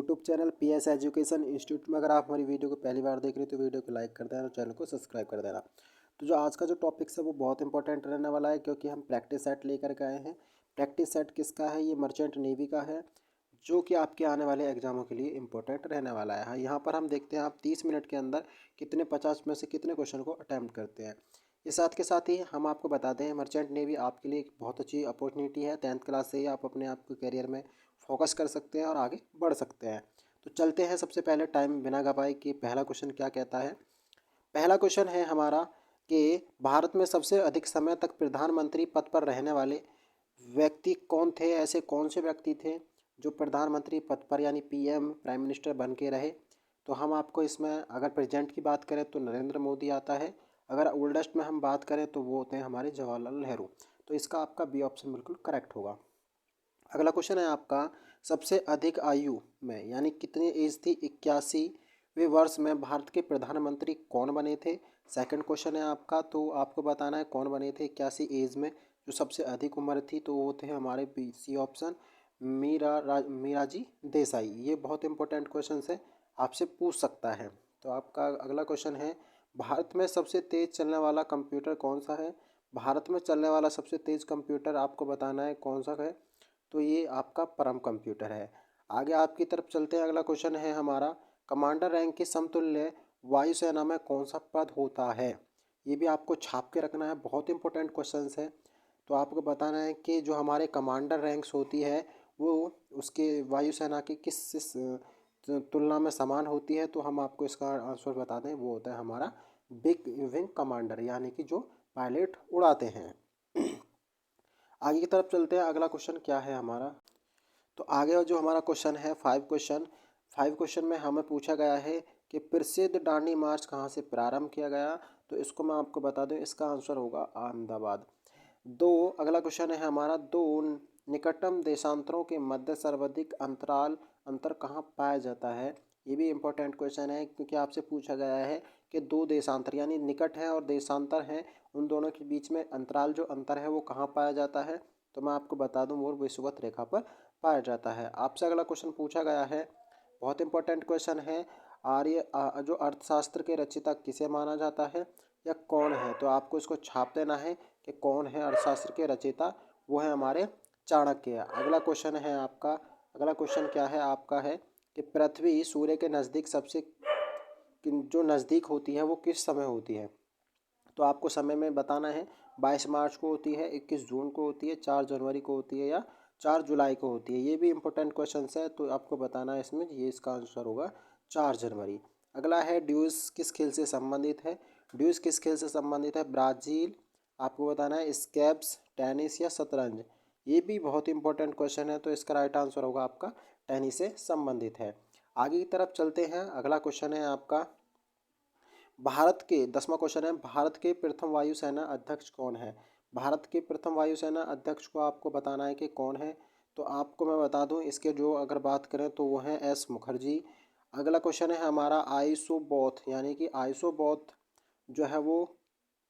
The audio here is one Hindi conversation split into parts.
YouTube channel PS education institute में अगर आप हमारी वीडियो को पहली बार देख रहे हो तो वीडियो को लाइक कर देना और चैनल को सब्सक्राइब कर देना। तो जो आज का जो टॉपिक्स है वो बहुत इंपॉर्टेंट रहने वाला है, क्योंकि हम प्रैक्टिस सेट लेकर के आए हैं। प्रैक्टिस सेट किसका है? ये मर्चेंट नेवी का है, जो कि आपके आने वाले एग्जामों के लिए इंपॉर्टेंट रहने वाला है। हाँ, यहाँ पर हम देखते हैं आप 30 मिनट के अंदर कितने 50 में से कितने क्वेश्चन को अटैम्प्ट करते हैं। इस साथ के साथ ही हम आपको बताते हैं मर्चेंट नेवी आपके लिए एक बहुत अच्छी अपॉर्चुनिटी है। 10th क्लास से ही आप अपने आप को करियर में फोकस कर सकते हैं और आगे बढ़ सकते हैं। तो चलते हैं सबसे पहले टाइम बिना गवाए कि पहला क्वेश्चन क्या कहता है। पहला क्वेश्चन है हमारा कि भारत में सबसे अधिक समय तक प्रधानमंत्री पद पर रहने वाले व्यक्ति कौन थे? ऐसे कौन से व्यक्ति थे जो प्रधानमंत्री पद पर यानी PM प्राइम मिनिस्टर बन के रहे? तो हम आपको इसमें अगर प्रेजेंट की बात करें तो नरेंद्र मोदी आता है। अगर ओल्डेस्ट में हम बात करें तो वो होते हैं हमारे जवाहरलाल नेहरू। तो इसका आपका बी ऑप्शन बिल्कुल करेक्ट होगा। अगला क्वेश्चन है आपका, सबसे अधिक आयु में यानी कितनी एज थी 81वें वर्ष में भारत के प्रधानमंत्री कौन बने थे? सेकंड क्वेश्चन है आपका, तो आपको बताना है कौन बने थे 81 एज में जो सबसे अधिक उम्र थी। तो वो थे हमारे BC ऑप्शन मीराजी देसाई। ये बहुत इंपॉर्टेंट क्वेश्चन है, आपसे पूछ सकता है। तो आपका अगला क्वेश्चन है, भारत में सबसे तेज चलने वाला कंप्यूटर कौन सा है? भारत में चलने वाला सबसे तेज कंप्यूटर आपको बताना है कौन सा है। तो ये आपका परम कंप्यूटर है। आगे आपकी तरफ चलते हैं। अगला क्वेश्चन है हमारा, कमांडर रैंक के समतुल्य वायुसेना में कौन सा पद होता है? ये भी आपको छाप के रखना है, बहुत इंपॉर्टेंट क्वेश्चन है। तो आपको बताना है कि जो हमारे कमांडर रैंक्स होती है वो उसके वायुसेना की किस तुलना में समान होती है। तो हम आपको इसका आंसर बता दें, वो होता है हमारा बिग विंग कमांडर, यानी कि जो पायलट उड़ाते हैं। आगे की तरफ चलते हैं। अगला क्वेश्चन क्या है हमारा, तो आगे जो हमारा क्वेश्चन है 5 क्वेश्चन में हमें पूछा गया है कि प्रसिद्ध दांडी मार्च कहाँ से प्रारंभ किया गया? तो इसको मैं आपको बता दूं, इसका आंसर होगा अहमदाबाद। अगला क्वेश्चन है हमारा, दो निकटतम देशांतरों के मध्य सर्वाधिक अंतर कहाँ पाया जाता है? ये भी इंपॉर्टेंट क्वेश्चन है, क्योंकि आपसे पूछा गया है कि दो देशांतर यानी निकट है और देशांतर हैं, उन दोनों के बीच में अंतराल जो अंतर है वो कहाँ पाया जाता है? तो मैं आपको बता दूं, वो विषुवत रेखा पर पाया जाता है। आपसे अगला क्वेश्चन पूछा गया है, बहुत इंपॉर्टेंट क्वेश्चन है, जो अर्थशास्त्र के रचयिता किसे माना जाता है या कौन है? तो आपको इसको छाप देना है कि कौन है अर्थशास्त्र के रचयिता। वो है हमारे चाणक्य। अगला क्वेश्चन क्या है आपका, है कि पृथ्वी सूर्य के नज़दीक सबसे जो नज़दीक होती है वो किस समय होती है? तो आपको समय में बताना है, 22 मार्च को होती है, 21 जून को होती है, 4 जनवरी को होती है या 4 जुलाई को होती है। ये भी इंपॉर्टेंट क्वेश्चन है, तो आपको बताना है इसमें, ये इसका आंसर होगा 4 जनवरी। अगला है, ड्यूस किस खेल से संबंधित है? ड्यूस किस खेल से संबंधित है? ब्राज़ील। आपको बताना है स्केप्स, टेनिस या शतरंज। ये भी बहुत इंपॉर्टेंट क्वेश्चन है, तो इसका राइट आंसर होगा आपका टेनिस से संबंधित है। आगे की तरफ चलते हैं। अगला क्वेश्चन है आपका, भारत के 10वां क्वेश्चन है, भारत के प्रथम वायुसेना अध्यक्ष कौन है? भारत के प्रथम वायुसेना अध्यक्ष को आपको बताना है कि कौन है। तो आपको मैं बता दूं, इसके जो अगर बात करें तो वो हैं S मुखर्जी। अगला क्वेश्चन है हमारा, आइसोबॉथ यानी कि आइसोबॉथ जो है वो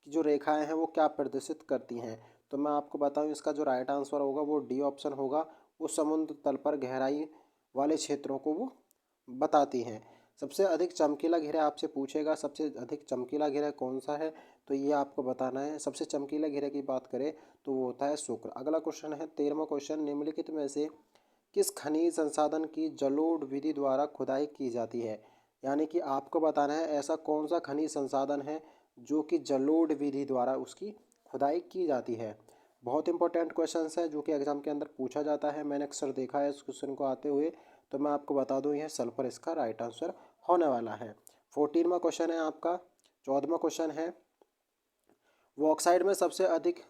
की जो रेखाएं हैं वो क्या प्रदर्शित करती हैं? तो मैं आपको बताऊं, इसका जो राइट आंसर होगा वो D ऑप्शन होगा। वो समुद्र तल पर गहराई वाले क्षेत्रों को वो बताती हैं। सबसे अधिक चमकीला घेरा आपसे पूछेगा, सबसे अधिक चमकीला घेरा कौन सा है? तो ये आपको बताना है। सबसे चमकीला घेरे की बात करें तो वो होता है शुक्र। अगला क्वेश्चन है 13वां क्वेश्चन, निम्नलिखित में से किस खनिज संसाधन की जलोढ़ विधि द्वारा खुदाई की जाती है? यानी कि आपको बताना है ऐसा कौन सा खनिज संसाधन है जो कि जलोढ़ विधि द्वारा उसकी खुदाई की जाती है। बहुत इंपॉर्टेंट क्वेश्चन है जो कि एग्जाम के अंदर पूछा जाता है। मैंने अक्सर देखा है इस क्वेश्चन को आते हुए, तो मैं आपको बता दूं, यह सल्फर इसका राइट आंसर होने वाला है। 14वां क्वेश्चन है आपका। 14वां क्वेश्चन है, बॉक्साइट में सबसे अधिक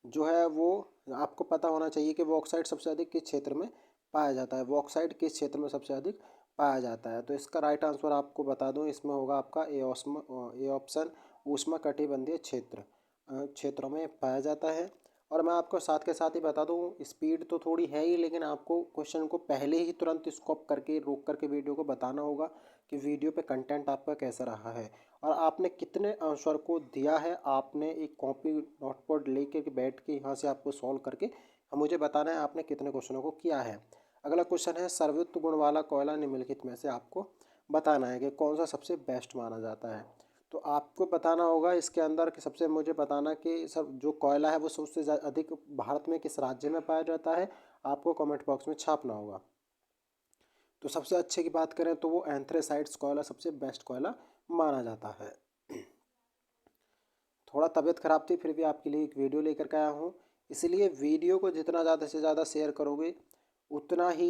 जो है वो आपको पता होना चाहिए कि बॉक्साइट सबसे अधिक किस क्षेत्र में पाया जाता है? बॉक्साइट किस क्षेत्र में सबसे अधिक पाया जाता है? तो इसका राइट आंसर आपको बता दूं, इसमें होगा आपका ए ऑप्शन, उष्णकटिबंधीय क्षेत्रों में पाया जाता है। और मैं आपको साथ के साथ ही बता दूं, स्पीड तो थोड़ी है ही, लेकिन आपको क्वेश्चन को पहले ही तुरंत स्टॉप करके रोक करके वीडियो को बताना होगा कि वीडियो पे कंटेंट आपका कैसा रहा है और आपने कितने आंसर को दिया है। आपने एक कॉपी नोटपैड लेके के बैठ के यहाँ से आपको सॉल्व करके मुझे बताना है आपने कितने क्वेश्चनों को किया है। अगला क्वेश्चन है सर्वोच्च गुण वाला कोयला निम्नलिखित में से आपको बताना है कि कौन सा सबसे बेस्ट माना जाता है। तो आपको बताना होगा इसके अंदर कि सबसे मुझे बताना कि सब जो कोयला है वो सबसे अधिक भारत में किस राज्य में पाया जाता है, आपको कमेंट बॉक्स में छापना होगा। तो सबसे अच्छे की बात करें तो वो एंथ्रेसाइट्स कोयला सबसे बेस्ट कोयला माना जाता है। थोड़ा तबीयत ख़राब थी फिर भी आपके लिए एक वीडियो लेकर के आया हूँ, इसलिए वीडियो को जितना ज़्यादा से ज़्यादा शेयर करोगे उतना ही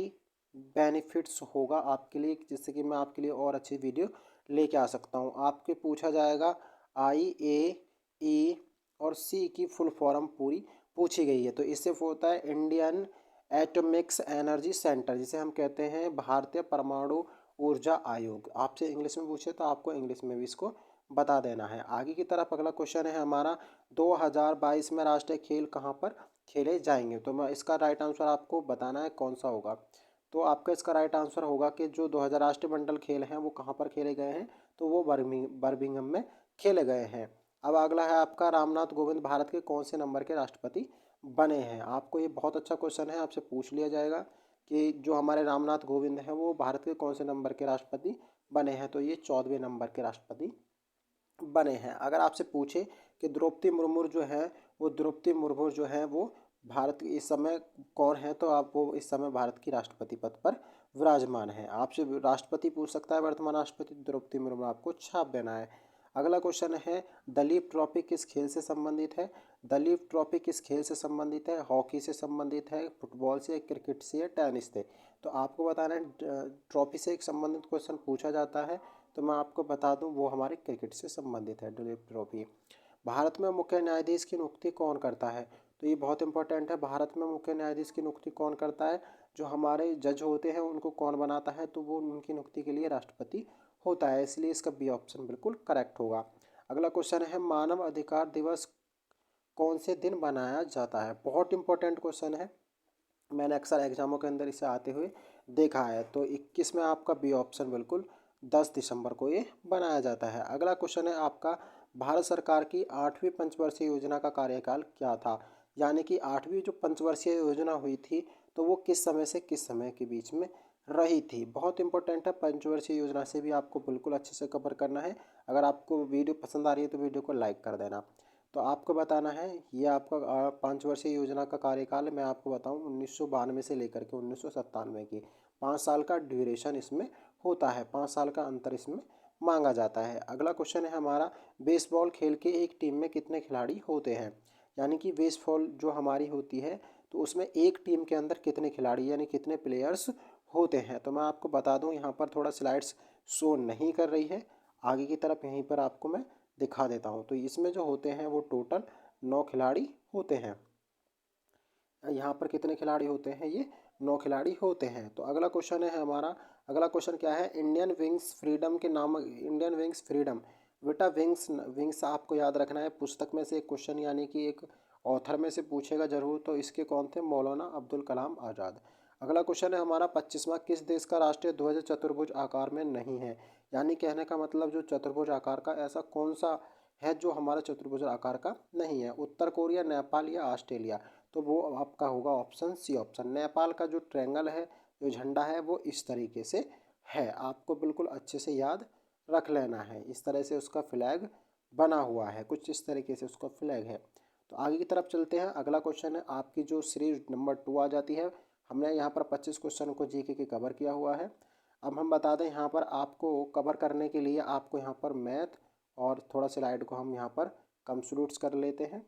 बेनिफिट्स होगा आपके लिए, जिससे कि मैं आपके लिए और अच्छी वीडियो लेके आ सकता हूँ। आपके पूछा जाएगा IAEA और C की फुल फॉर्म पूरी पूछी गई है। तो इससे होता है इंडियन एटॉमिक्स एनर्जी सेंटर, जिसे हम कहते हैं भारतीय परमाणु ऊर्जा आयोग। आपसे इंग्लिश में पूछे तो आपको इंग्लिश में भी इसको बता देना है। आगे की तरफ अगला क्वेश्चन है हमारा 2022 में राष्ट्रीय खेल कहाँ पर खेले जाएंगे। तो मैं इसका राइट आंसर आपको बताना है कौन सा होगा। तो आपका इसका राइट आंसर होगा कि जो 2000 राष्ट्रमंडल खेल हैं वो कहाँ पर खेले गए हैं, तो वो बर्मिंघम में खेले गए हैं। अब अगला है आपका रामनाथ कोविंद भारत के कौन से नंबर के राष्ट्रपति बने हैं। आपको ये बहुत अच्छा क्वेश्चन है, आपसे पूछ लिया जाएगा कि जो हमारे रामनाथ कोविंद हैं वो भारत के कौन से नंबर के राष्ट्रपति बने हैं। तो ये 14वें नंबर के राष्ट्रपति बने हैं। अगर आपसे पूछे कि द्रौपदी मुर्मू जो है वो भारत की इस समय कौन है, तो आप वो इस समय भारत की राष्ट्रपति पद पर विराजमान है। आपसे राष्ट्रपति पूछ सकता है, वर्तमान राष्ट्रपति द्रौपदी मुर्मू, आपको छाप देना है। अगला क्वेश्चन है दलीप ट्रॉफी किस खेल से संबंधित है। दलीप ट्रॉफी किस खेल से संबंधित है, हॉकी से संबंधित है, फुटबॉल से, क्रिकेट से या टेनिस से। तो आपको बताना है ट्रॉफी से एक संबंधित क्वेश्चन पूछा जाता है, तो मैं आपको बता दूं वो हमारे क्रिकेट से संबंधित है दलीप ट्रॉफी। भारत में मुख्य न्यायाधीश की नियुक्ति कौन करता है। तो ये बहुत इंपॉर्टेंट है, भारत में मुख्य न्यायाधीश की नियुक्ति कौन करता है। जो हमारे जज होते हैं उनको कौन बनाता है, तो वो उनकी नियुक्ति के लिए राष्ट्रपति होता है, इसलिए इसका बी ऑप्शन बिल्कुल करेक्ट होगा। अगला क्वेश्चन है मानव अधिकार दिवस कौन से दिन मनाया जाता है। बहुत इंपॉर्टेंट क्वेश्चन है, मैंने अक्सर एग्जामों के अंदर इसे आते हुए देखा है। तो 21 में आपका बी ऑप्शन बिल्कुल 10 दिसंबर को ये बनाया जाता है। अगला क्वेश्चन है आपका भारत सरकार की 8वीं पंचवर्षीय योजना का कार्यकाल क्या था। यानी कि 8वीं जो पंचवर्षीय योजना हुई थी तो वो किस समय से किस समय के बीच में रही थी। बहुत इंपॉर्टेंट है, पंचवर्षीय योजना से भी आपको बिल्कुल अच्छे से कवर करना है। अगर आपको वीडियो पसंद आ रही है तो वीडियो को लाइक कर देना। तो आपको बताना है ये आपका 5 वर्षीय योजना का कार्यकाल मैं आपको बताऊं 1992 से लेकर के 1997 की 5 साल का ड्यूरेशन इसमें होता है, 5 साल का अंतर इसमें मांगा जाता है। अगला क्वेश्चन है हमारा बेसबॉल खेल के एक टीम में कितने खिलाड़ी होते हैं। यानी कि बेसबॉल जो हमारी होती है तो उसमें एक टीम के अंदर कितने खिलाड़ी यानी कितने प्लेयर्स होते हैं। तो मैं आपको बता दूं यहाँ पर थोड़ा स्लाइड्स शो नहीं कर रही है, आगे की तरफ यहीं पर आपको मैं दिखा देता हूँ। तो इसमें जो होते हैं वो टोटल 9 खिलाड़ी होते हैं। यहाँ पर कितने खिलाड़ी होते हैं, ये 9 खिलाड़ी होते हैं। तो अगला क्वेश्चन है हमारा, अगला क्वेश्चन क्या है इंडियन विंग्स फ्रीडम के नाम, इंडियन विंग्स फ्रीडम। बेटा विंग्स विंग्स आपको याद रखना है, पुस्तक में से एक क्वेश्चन यानी कि एक ऑथर में से पूछेगा जरूर। तो इसके कौन थे, मौलाना अब्दुल कलाम आज़ाद। अगला क्वेश्चन है हमारा 25वां किस देश का राष्ट्रीय ध्वज चतुर्भुज आकार में नहीं है। यानी कहने का मतलब जो चतुर्भुज आकार का ऐसा कौन सा है जो हमारा चतुर्भुज आकार का नहीं है। उत्तर कोरिया, नेपाल या ऑस्ट्रेलिया। तो वो आपका होगा ऑप्शन सी ऑप्शन। नेपाल का जो ट्रायंगल है, जो झंडा है वो इस तरीके से है, आपको बिल्कुल अच्छे से याद रख लेना है। इस तरह से उसका फ्लैग बना हुआ है, कुछ इस तरीके से उसका फ्लैग है। तो आगे की तरफ चलते हैं। अगला क्वेश्चन है आपकी जो सीरीज नंबर 2 आ जाती है। हमने यहाँ पर 25 क्वेश्चन को जीके के कवर किया हुआ है। अब हम बता दें यहाँ पर आपको कवर करने के लिए आपको यहाँ पर मैथ और थोड़ा स्लाइड को हम यहाँ पर कंप्यूट कर लेते हैं।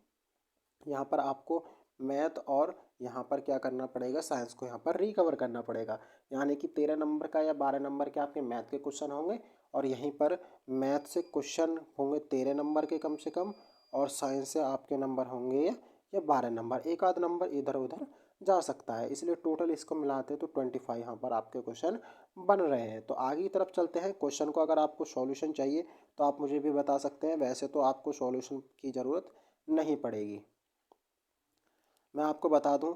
यहाँ पर आपको मैथ और यहाँ पर क्या करना पड़ेगा, साइंस को यहाँ पर रिकवर करना पड़ेगा। यानी कि 13 नंबर का या 12 नंबर के आपके मैथ के क्वेश्चन होंगे और यहीं पर मैथ से क्वेश्चन होंगे 13 नंबर के कम से कम, और साइंस से आपके नंबर होंगे या 12 नंबर, एक आध नंबर इधर उधर जा सकता है। इसलिए टोटल इसको मिलाते हैं तो 25 यहाँ पर आपके क्वेश्चन बन रहे हैं। तो आगे की तरफ चलते हैं। क्वेश्चन को अगर आपको सॉल्यूशन चाहिए तो आप मुझे भी बता सकते हैं, वैसे तो आपको सॉल्यूशन की ज़रूरत नहीं पड़ेगी। मैं आपको बता दूं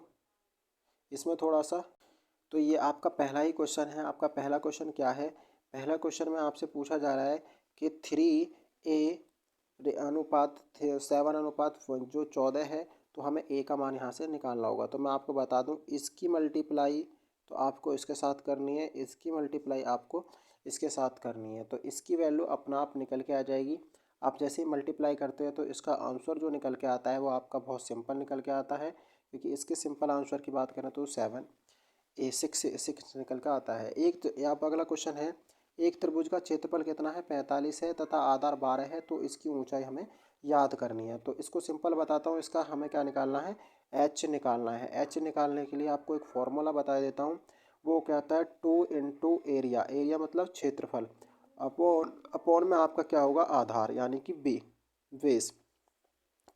इसमें थोड़ा सा, तो ये आपका पहला ही क्वेश्चन है। आपका पहला क्वेश्चन क्या है, पहला क्वेश्चन में आपसे पूछा जा रहा है कि 3a अनुपात 7 अनुपात जो 14 है, तो हमें a का मान यहाँ से निकालना होगा। तो मैं आपको बता दूं इसकी मल्टीप्लाई, तो आपको इसके साथ करनी है, इसकी मल्टीप्लाई आपको इसके साथ करनी है, तो इसकी वैल्यू अपना आप निकल के आ जाएगी। आप जैसे ही मल्टीप्लाई करते हैं तो इसका आंसर जो निकल के आता है वो आपका बहुत सिंपल निकल के आता है, क्योंकि इसके सिंपल आंसर की बात करें तो 7 निकल के आता है। यहाँ पर अगला क्वेश्चन है, एक त्रिभुज का क्षेत्रफल कितना है? 45 है तथा आधार 12 है, तो इसकी ऊंचाई हमें याद करनी है। तो इसको सिंपल बताता हूँ, इसका हमें क्या निकालना है? एच निकालना है। एच निकालने के लिए आपको एक फॉर्मूला बता देता हूँ, वो कहता है 2 इंटू एरिया। एरिया मतलब क्षेत्रफल, अपॉन अपॉन में आपका क्या होगा? आधार, यानी कि बी, बेस।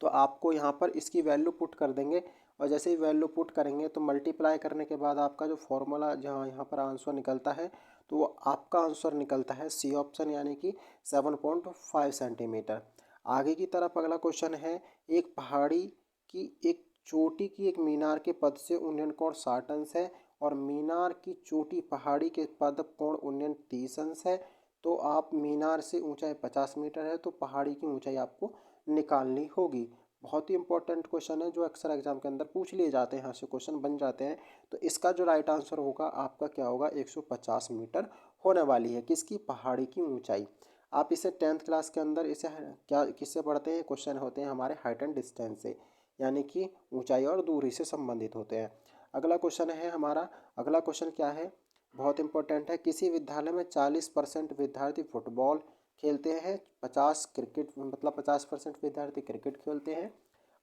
तो आपको यहाँ पर इसकी वैल्यू पुट कर देंगे, और जैसे ही वैल्यू पुट करेंगे तो मल्टीप्लाई करने के बाद आपका जो फॉर्मूला जहाँ यहाँ पर आंसर निकलता है, तो वो आपका आंसर निकलता है सी ऑप्शन, यानी कि 7.5 सेंटीमीटर। आगे की तरफ अगला क्वेश्चन है, एक पहाड़ी की एक चोटी की एक मीनार के पद से उन्नयन कोण 60 अंश है, और मीनार की चोटी पहाड़ी के पद कोण उन्नयन 30 अंश है। तो आप मीनार से ऊंचाई 50 मीटर है, तो पहाड़ी की ऊंचाई आपको निकालनी होगी। बहुत ही इंपॉर्टेंट क्वेश्चन है, जो अक्सर एग्जाम के अंदर पूछ लिए जाते हैं, यहाँ से क्वेश्चन बन जाते हैं। तो इसका जो राइट आंसर होगा आपका क्या होगा? 150 मीटर होने वाली है किसकी? पहाड़ी की ऊंचाई। आप इसे 10th क्लास के अंदर इसे क्या किससे पढ़ते हैं? क्वेश्चन होते हैं हमारे हाइट एंड डिस्टेंस से, यानी कि ऊंचाई और दूरी से संबंधित होते हैं। अगला क्वेश्चन है हमारा, अगला क्वेश्चन क्या है? बहुत इंपॉर्टेंट है। किसी विद्यालय में 40% विद्यार्थी फुटबॉल खेलते हैं, 50 क्रिकेट, मतलब 50% विद्यार्थी क्रिकेट खेलते हैं,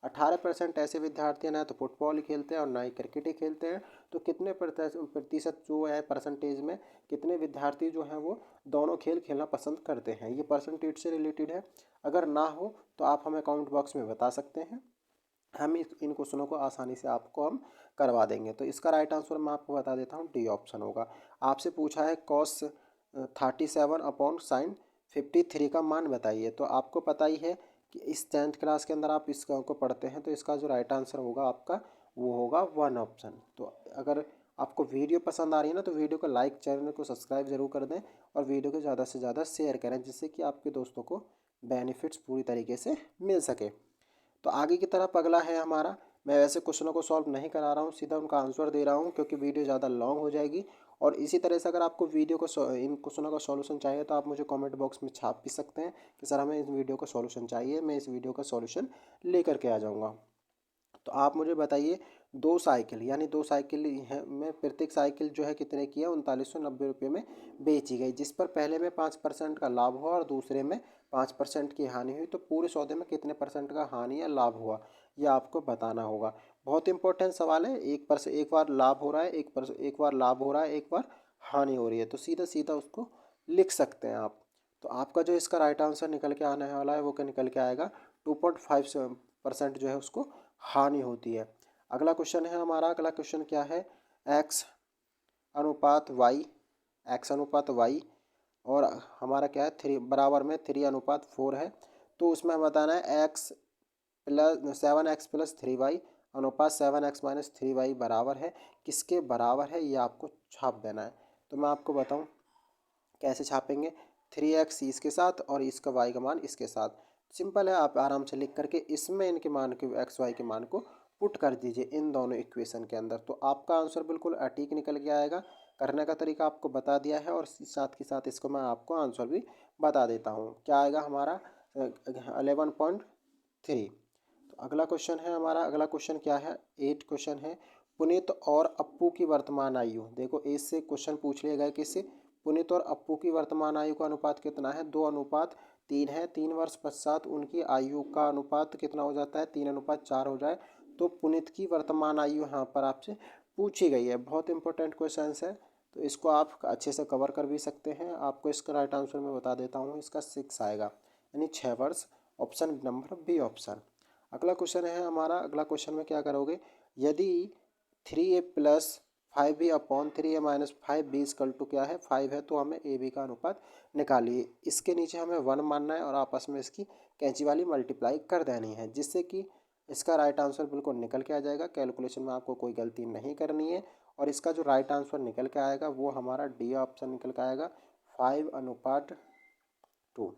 18% ऐसे विद्यार्थी ना तो फुटबॉल ही खेलते हैं और ना ही क्रिकेट ही खेलते हैं। तो कितने प्रतिशत जो है परसेंटेज में कितने विद्यार्थी जो हैं वो दोनों खेल खेलना पसंद करते हैं? ये परसेंटेज से रिलेटेड है। अगर ना हो तो आप हमें कमेंट बॉक्स में बता सकते हैं, हम इन क्वेश्चनों को आसानी से आपको हम करवा देंगे। तो इसका राइट आंसर मैं आपको बता देता हूँ, डी ऑप्शन होगा। आपसे पूछा है कॉस 37 अपॉन साइन 53 का मान बताइए। तो आपको पता ही है कि इस 10th क्लास के अंदर आप इसका को पढ़ते हैं, तो इसका जो राइट आंसर होगा आपका वो होगा 1 ऑप्शन। तो अगर आपको वीडियो पसंद आ रही है ना, तो वीडियो को लाइक, चैनल को सब्सक्राइब जरूर कर दें, और वीडियो को ज़्यादा से ज़्यादा शेयर करें, जिससे कि आपके दोस्तों को बेनिफिट्स पूरी तरीके से मिल सके। तो आगे की तरफ अगला है हमारा, मैं वैसे क्वेश्चनों को सॉल्व नहीं करा रहा हूँ, सीधा उनका आंसर दे रहा हूँ, क्योंकि वीडियो ज़्यादा लॉन्ग हो जाएगी। और इसी तरह से अगर आपको वीडियो को इन क्वेश्चनों का सॉल्यूशन चाहिए, तो आप मुझे कमेंट बॉक्स में छाप भी सकते हैं कि सर हमें इस वीडियो का सॉल्यूशन चाहिए, मैं इस वीडियो का सॉल्यूशन लेकर के आ जाऊँगा। तो आप मुझे बताइए, दो साइकिल, यानी दो साइकिल है में प्रत्येक साइकिल जो है कितने की है? 3990 रुपये में बेची गई, जिस पर पहले में 5% का लाभ हुआ और दूसरे में 5% की हानि हुई। तो पूरे सौदे में कितने परसेंट का हानि या लाभ हुआ, यह आपको बताना होगा। बहुत इंपॉर्टेंट सवाल है। एक बार लाभ हो रहा है, एक बार लाभ हो रहा है, एक बार हानि हो रही है, तो सीधा सीधा उसको लिख सकते हैं आप। तो आपका जो इसका राइट आंसर निकल के आने वाला है वो क्या निकल के आएगा? 2.5% जो है उसको हानि होती है। अगला क्वेश्चन है हमारा, अगला क्वेश्चन क्या है? एक्स अनुपात वाई, एक्स अनुपात वाई, और हमारा क्या है? 3 बराबर में 3:4 है। तो उसमें हमें बताना है एक्स प्लस 7x+3y अनुपात 7x-3y बराबर है, किसके बराबर है, ये आपको छाप देना है। तो मैं आपको बताऊं कैसे छापेंगे। 3x इसके साथ और इसका y का मान इसके साथ। सिंपल है, आप आराम से लिख करके इसमें इनके मान के एक्स वाई के मान को पुट कर दीजिए इन दोनों इक्वेशन के अंदर, तो आपका आंसर बिल्कुल अटीक निकल के आएगा। करने का तरीका आपको बता दिया है, और साथ के साथ इसको मैं आपको आंसर भी बता देता हूँ। क्या आएगा हमारा? 11.3। तो अगला क्वेश्चन है हमारा, अगला क्वेश्चन क्या है? 8 क्वेश्चन है। पुनीत और अप्पू की वर्तमान आयु, देखो इससे क्वेश्चन पूछ लिया गया किससे? पुनीत और अप्पू की वर्तमान आयु का अनुपात कितना है? 2:3 है। 3 वर्ष पश्चात उनकी आयु का अनुपात कितना हो जाता है? 3:4 हो जाए। तो पुनीत की वर्तमान आयु यहाँ पर आपसे पूछी गई है। बहुत इंपॉर्टेंट क्वेश्चन है, तो इसको आप अच्छे से कवर कर भी सकते हैं। आपको इसका राइट आंसर मैं बता देता हूँ, इसका 6 आएगा, यानी 6 वर्ष। Option number B option. अगला क्वेश्चन है हमारा, अगला क्वेश्चन में क्या करोगे? यदि 3a+5b upon 3a-5b equal to क्या है? 5 है, तो हमें ए बी का अनुपात निकालिए। इसके नीचे हमें 1 मानना है और आपस में इसकी कैंची वाली मल्टीप्लाई कर देनी है, जिससे कि इसका राइट आंसर बिल्कुल निकल के आ जाएगा। कैलकुलेशन में आपको कोई गलती नहीं करनी है, और इसका जो राइट आंसर निकल के आएगा वो हमारा डी ऑप्शन निकल के आएगा, 5:2।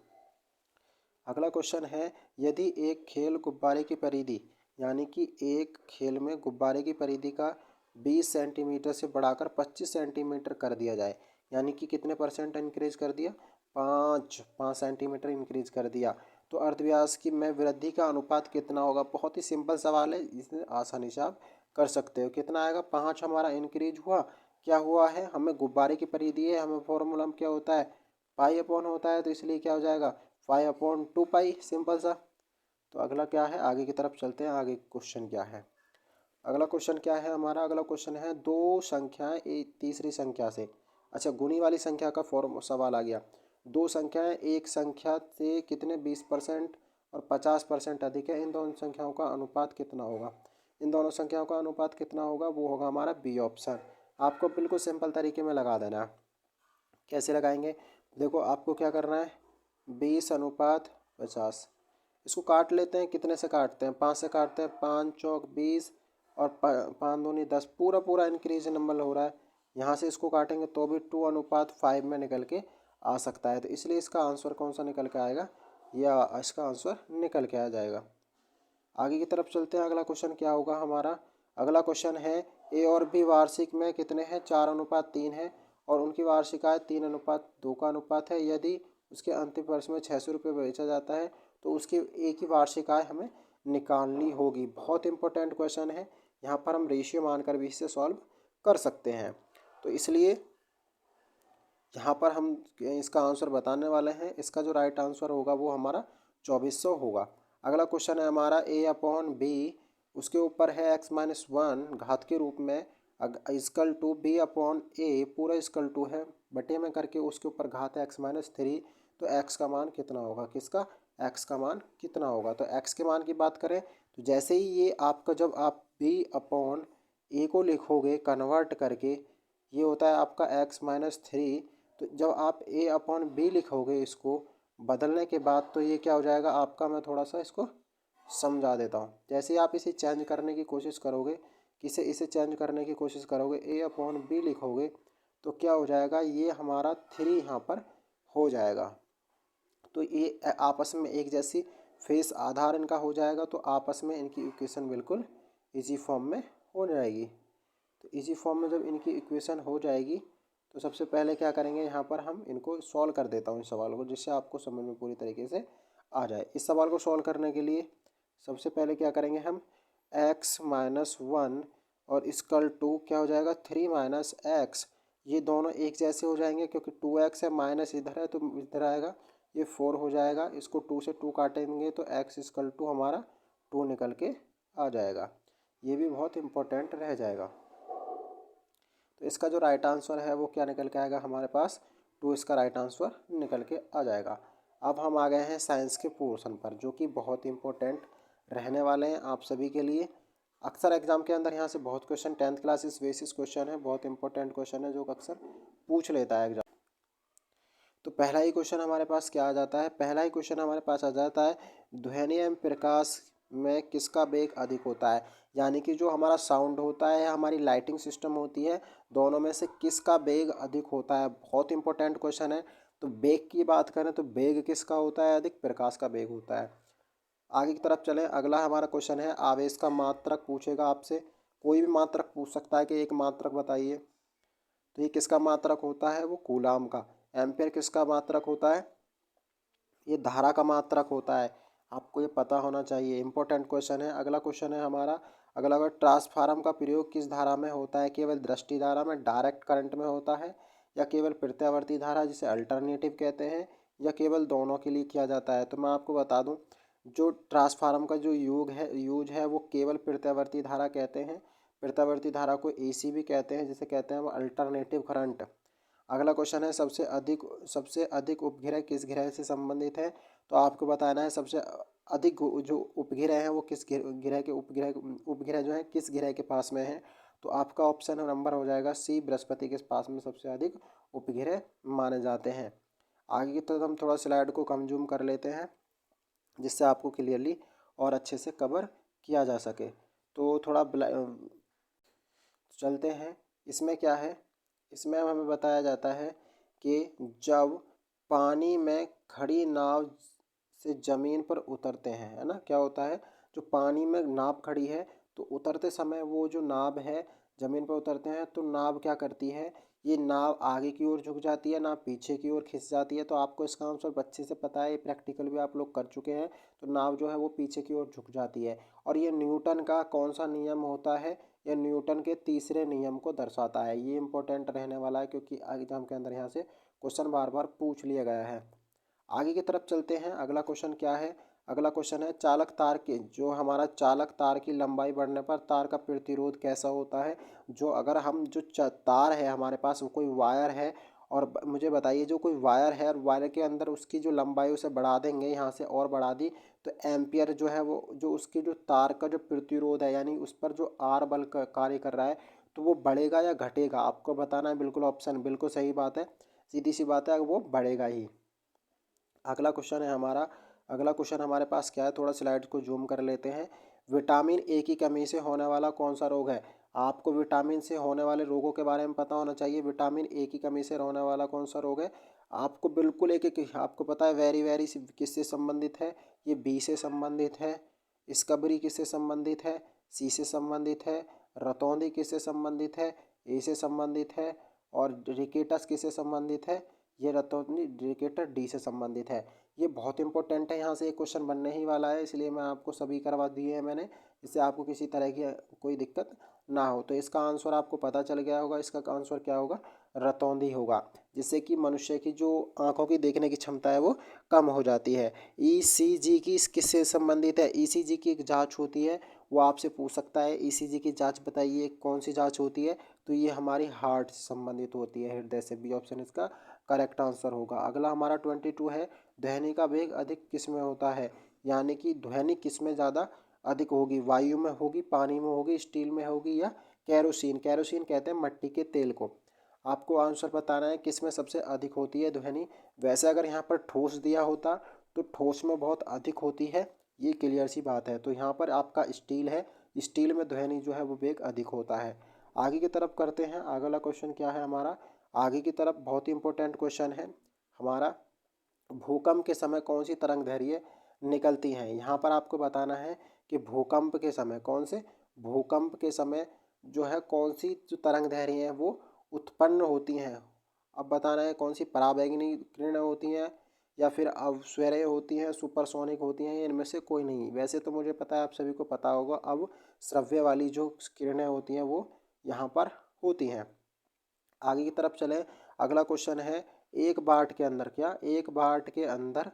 अगला क्वेश्चन है, यदि एक खेल गुब्बारे की परिधि, यानी कि एक खेल में गुब्बारे की परिधि का 20 सेंटीमीटर से बढ़ाकर 25 सेंटीमीटर कर दिया जाए, यानी कि कितने परसेंट इंक्रीज कर दिया, 5 सेंटीमीटर इंक्रीज कर दिया, तो अर्धव्यास की में वृद्धि का अनुपात कितना होगा। बहुत ही सिंपल सवाल है, इसे आसानी से आप कर सकते हो। कितना आएगा, 5 हमारा इंक्रीज हुआ, क्या हुआ है, हमें गुब्बारे की परिधि है, हमें फॉर्मूला क्या होता है, पाई अपॉन होता है, तो इसलिए क्या हो जाएगा 5/2 पाई, सिंपल सा। तो अगला क्या है, आगे की तरफ चलते हैं, आगे क्वेश्चन क्या है। अगला क्वेश्चन क्या है हमारा, अगला क्वेश्चन है दो संख्याएं एक तीसरी संख्या से, अच्छा गुणी वाली संख्या का फॉर्म सवाल आ गया। दो संख्याएं एक संख्या से कितने 20% और 50% अधिक है, इन दोनों संख्याओं का अनुपात कितना होगा। इन दोनों संख्याओं का अनुपात कितना होगा, वो होगा हमारा बी ऑप्शन। आपको बिल्कुल सिंपल तरीके में लगा देना है। कैसे लगाएंगे, देखो आपको क्या करना है, 20:50। इसको काट लेते हैं, कितने से काटते हैं, 5 से काटते हैं, 5 चौक 20 और 5 दूनी 10, पूरा पूरा इंक्रीज नंबर हो रहा है। यहाँ से इसको काटेंगे तो भी 2:5 में निकल के आ सकता है, तो इसलिए इसका आंसर कौन सा निकल के आएगा, या इसका आंसर निकल के आ जाएगा। आगे की तरफ चलते हैं, अगला क्वेश्चन क्या होगा हमारा। अगला क्वेश्चन है ए और बी वार्षिक में कितने हैं, 4:3 है, और उनकी वार्षिक आय 3:2 का अनुपात है। यदि उसके अंतिम वर्ष में 600 रुपये बेचा जाता है तो उसकी एक ही वार्षिक आय हमें निकालनी होगी। बहुत इंपॉर्टेंट क्वेश्चन है, यहाँ पर हम रेशियो मानकर भी इसे सॉल्व कर सकते हैं। तो इसलिए यहाँ पर हम इसका आंसर बताने वाले हैं। इसका जो राइट आंसर होगा वो हमारा 2400 होगा। अगला क्वेश्चन है हमारा a/b, उसके ऊपर है x-1 घात के रूप में, इक्वल टू b/a, पूरा इक्वल टू है बटे में करके उसके ऊपर घात है x-3, तो x का मान कितना होगा, किसका, x का मान कितना होगा। तो x के मान की बात करें तो जैसे ही ये आपका, जब आप b/a को लिखोगे कन्वर्ट करके, ये होता है आपका x-3, तो जब आप a/b लिखोगे इसको बदलने के बाद, तो ये क्या हो जाएगा आपका, मैं थोड़ा सा इसको समझा देता हूँ। जैसे ही आप इसे चेंज करने की कोशिश करोगे, इसे चेंज करने की कोशिश करोगे, a/b लिखोगे, तो क्या हो जाएगा, ये हमारा 3 यहाँ पर हो जाएगा। तो ये आपस में एक जैसी फेस आधार इनका हो जाएगा, तो आपस में इनकी इक्वेशन बिल्कुल इजी फॉर्म में हो जाएगी। तो इजी फॉर्म में जब इनकी इक्वेशन हो जाएगी, तो सबसे पहले क्या करेंगे, यहाँ पर हम इनको सॉल्व कर देता हूँ इस सवाल को, जिससे आपको समझ में पूरी तरीके से आ जाए। इस सवाल को सॉल्व करने के लिए सबसे पहले क्या करेंगे हम, x-1 और इक्वल टू क्या हो जाएगा 3 - x, ये दोनों एक जैसे हो जाएंगे क्योंकि 2x है, माइनस इधर है तो इधर आएगा, ये 4 हो जाएगा। इसको 2 से 2 काटेंगे तो x इक्वल टू हमारा 2 निकल के आ जाएगा। ये भी बहुत इंपॉर्टेंट रह जाएगा। तो इसका जो राइट आंसर है वो क्या निकल के आएगा हमारे पास, 2 इसका राइट आंसर निकल के आ जाएगा। अब हम आ गए हैं साइंस के पोर्शन पर, जो कि बहुत इंपॉर्टेंट रहने वाले हैं आप सभी के लिए। अक्सर एग्जाम के अंदर यहाँ से बहुत question 10th classes basis question है, बहुत इंपॉर्टेंट क्वेश्चन है जो अक्सर पूछ लेता है एग्जाम। तो पहला ही क्वेश्चन हमारे पास क्या आ जाता है, पहला ही क्वेश्चन हमारे पास आ जाता है, ध्वनि एवं प्रकाश में किसका वेग अधिक होता है। यानी कि जो हमारा साउंड होता है, हमारी लाइटिंग सिस्टम होती है, दोनों में से किसका वेग अधिक होता है। बहुत इंपॉर्टेंट क्वेश्चन है। तो वेग की बात करें तो वेग किसका होता है अधिक, प्रकाश का वेग होता है। आगे की तरफ चलें, अगला हमारा क्वेश्चन है आवेश का मात्रक पूछेगा आपसे, कोई भी मात्रक पूछ सकता है कि एक मात्रक बताइए। तो ये किसका मात्रक होता है, वो कूलाम का। एम्पियर किसका मात्रक होता है, ये धारा का मात्रक होता है। आपको ये पता होना चाहिए, इंपॉर्टेंट क्वेश्चन है। अगला क्वेश्चन है हमारा, अगला ट्रांसफार्मर का प्रयोग किस धारा में होता है, केवल दृष्टि धारा में, डायरेक्ट करंट में होता है, या केवल प्रत्यावर्ती धारा जिसे अल्टरनेटिव कहते हैं, या केवल दोनों के लिए किया जाता है। तो मैं आपको बता दूं, जो ट्रांसफार्मर का जो यूज है वो केवल प्रत्यावर्ती धारा कहते हैं। प्रत्यावर्ती धारा को एसी भी कहते हैं, जिसे कहते हैं वो अल्टरनेटिव करंट। अगला क्वेश्चन है सबसे अधिक उपग्रह किस ग्रह से संबंधित है। तो आपको बताना है सबसे अधिक जो उपग्रह हैं वो किस ग्रह के उपग्रह जो है किस ग्रह के पास में है। तो आपका ऑप्शन नंबर हो जाएगा सी, बृहस्पति के पास में सबसे अधिक उपग्रह माने जाते हैं। आगे की तरफ हम थोड़ा स्लाइड को कम जूम कर लेते हैं, जिससे आपको क्लियरली और अच्छे से कवर किया जा सके। तो थोड़ा चलते हैं, इसमें क्या है, इसमें हमें बताया जाता है कि जब पानी में खड़ी नाव से ज़मीन पर उतरते हैं, है ना, क्या होता है, जो पानी में नाव खड़ी है तो उतरते समय वो जो नाव है ज़मीन पर उतरते हैं तो नाव क्या करती है, ये नाव आगे की ओर झुक जाती है, नाव पीछे की ओर खिंच जाती है। तो आपको इसका आंसर अच्छे से पता है, ये प्रैक्टिकल भी आप लोग कर चुके हैं। तो नाव जो है वो पीछे की ओर झुक जाती है। और ये न्यूटन का कौन सा नियम होता है, यह न्यूटन के तीसरे नियम को दर्शाता है। ये इंपॉर्टेंट रहने वाला है क्योंकि एग्जाम के अंदर यहाँ से क्वेश्चन बार बार पूछ लिया गया है। आगे की तरफ चलते हैं। अगला क्वेश्चन क्या है, अगला क्वेश्चन है चालक तार की, जो हमारा चालक तार की लंबाई बढ़ने पर तार का प्रतिरोध कैसा होता है। जो अगर हम जो तार है हमारे पास, वो कोई वायर है, और मुझे बताइए जो कोई वायर है और वायर के अंदर उसकी जो लंबाई उसे बढ़ा देंगे, यहाँ से और बढ़ा दी, तो एम्पियर जो है वो जो उसकी जो तार का जो प्रतिरोध है, यानी उस पर जो आर बल कार्य कर रहा है, तो वो बढ़ेगा या घटेगा, आपको बताना है। बिल्कुल ऑप्शन बिल्कुल सही बात है, सीधी सी बात है, वो बढ़ेगा ही। अगला क्वेश्चन है हमारा, अगला क्वेश्चन हमारे पास क्या है, थोड़ा स्लाइड को जूम कर लेते हैं। विटामिन ए की कमी से होने वाला कौन सा रोग है। आपको विटामिन से होने वाले रोगों के बारे में पता होना चाहिए। विटामिन ए की कमी से होने वाला कौन सा रोग है, आपको बिल्कुल एक एक आपको पता है। वेरी वेरी किससे संबंधित है, ये बी से संबंधित है, स्कबरी किससे संबंधित है, सी से संबंधित है, रतौंधी किससे संबंधित है, ए से संबंधित है, और रिकेटस किससे संबंधित है, ये रतौंधी रिकेटर डी से संबंधित है। ये बहुत इंपॉर्टेंट है, यहाँ से एक क्वेश्चन बनने ही वाला है, इसलिए मैं आपको सभी करवा दिए हैं मैंने, इससे आपको किसी तरह की कोई दिक्कत ना हो। तो इसका आंसर आपको पता चल गया होगा, इसका आंसर क्या होगा, रतौंधी होगा, जिससे कि मनुष्य की जो आंखों की देखने की क्षमता है वो कम हो जाती है। ईसीजी की किससे संबंधित है, ईसीजी की एक जाँच होती है, वो आपसे पूछ सकता है ईसीजी की जाँच बताइए कौन सी जाँच होती है, तो ये हमारी हार्ट से संबंधित होती है, हृदय से। बी ऑप्शन इसका करेक्ट आंसर होगा। अगला हमारा 22 है, ध्वनि का वेग अधिक किस में होता है, यानी कि ध्वनि किस में ज़्यादा अधिक होगी, वायु में होगी, पानी में होगी, स्टील में होगी, या कैरोसिन। कैरोसिन कहते हैं मिट्टी के तेल को। आपको आंसर बताना है किस में सबसे अधिक होती है ध्वनि। वैसे अगर यहाँ पर ठोस दिया होता तो ठोस में बहुत अधिक होती है, ये क्लियर सी बात है। तो यहाँ पर आपका स्टील है, स्टील में ध्वनि जो है वो वेग अधिक होता है। आगे की तरफ करते हैं। अगला क्वेश्चन क्या है हमारा, आगे की तरफ बहुत ही इंपॉर्टेंट क्वेश्चन है हमारा, भूकंप के समय कौन सी तरंग दैर्घ्य निकलती हैं। यहाँ पर आपको बताना है कि भूकंप के समय कौन से, भूकंप के समय जो है कौन सी जो तरंग दैर्घ्य हैं वो उत्पन्न होती हैं। अब बताना है कौन सी, पराबैंगनी किरणें होती हैं, या फिर अवस्वरीय होती हैं, सुपरसोनिक होती हैं, इनमें से कोई नहीं। वैसे तो मुझे पता है, आप सभी को पता होगा, अब श्रव्य वाली जो किरणें होती हैं वो यहाँ पर होती हैं। आगे की तरफ चले। अगला क्वेश्चन है, एक वाट के अंदर, क्या एक वाट के अंदर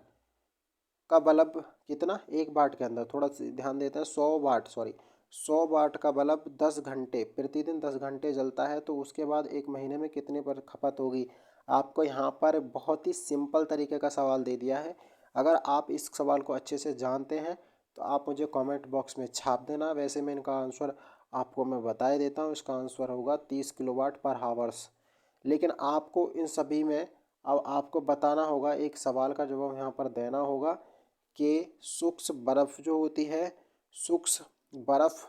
का बल्ब कितना, एक वाट के अंदर, थोड़ा ध्यान देते हैं, 100 वाट, सॉरी 100 वाट का बल्ब 10 घंटे, प्रतिदिन 10 घंटे जलता है, तो उसके बाद एक महीने में कितने पर खपत होगी। आपको यहाँ पर बहुत ही सिंपल तरीके का सवाल दे दिया है। अगर आप इस सवाल को अच्छे से जानते हैं तो आप मुझे कमेंट बॉक्स में छाप देना। वैसे मैं इनका आंसर आपको मैं बता ही देता हूँ, इसका आंसर होगा 30 किलोवाट पर हावर्स। लेकिन आपको इन सभी में अब आपको बताना होगा, एक सवाल का जवाब यहाँ पर देना होगा कि सूक्ष्म बर्फ़ जो होती है, सूक्ष्म बर्फ़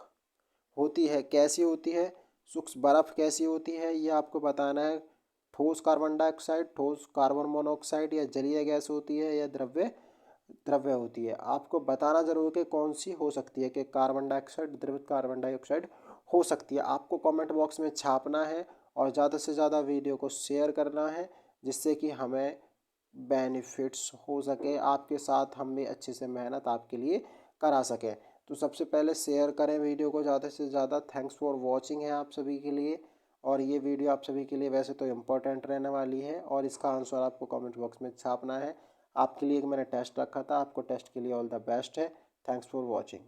होती है कैसी होती है, सूक्ष्म बर्फ़ कैसी होती है, ये आपको बताना है। ठोस कार्बन डाइऑक्साइड, ठोस कार्बन मोनोऑक्साइड, या जलीय गैस होती है, या द्रव्य द्रव्य होती है। आपको बताना जरूर कि कौन सी हो सकती है, कि कार्बन डाइऑक्साइड, द्रवित कार्बन डाइऑक्साइड हो सकती है। आपको कमेंट बॉक्स में छापना है और ज़्यादा से ज़्यादा वीडियो को शेयर करना है, जिससे कि हमें बेनिफिट्स हो सके, आपके साथ हम भी अच्छे से मेहनत आपके लिए करा सकें। तो सबसे पहले शेयर करें वीडियो को ज़्यादा से ज़्यादा। थैंक्स फॉर वॉचिंग है आप सभी के लिए, और ये वीडियो आप सभी के लिए वैसे तो इम्पोर्टेंट रहने वाली है, और इसका आंसर आपको कमेंट बॉक्स में छापना है। आपके लिए एक मैंने टेस्ट रखा था, आपको टेस्ट के लिए ऑल द बेस्ट है। Thanks for watching.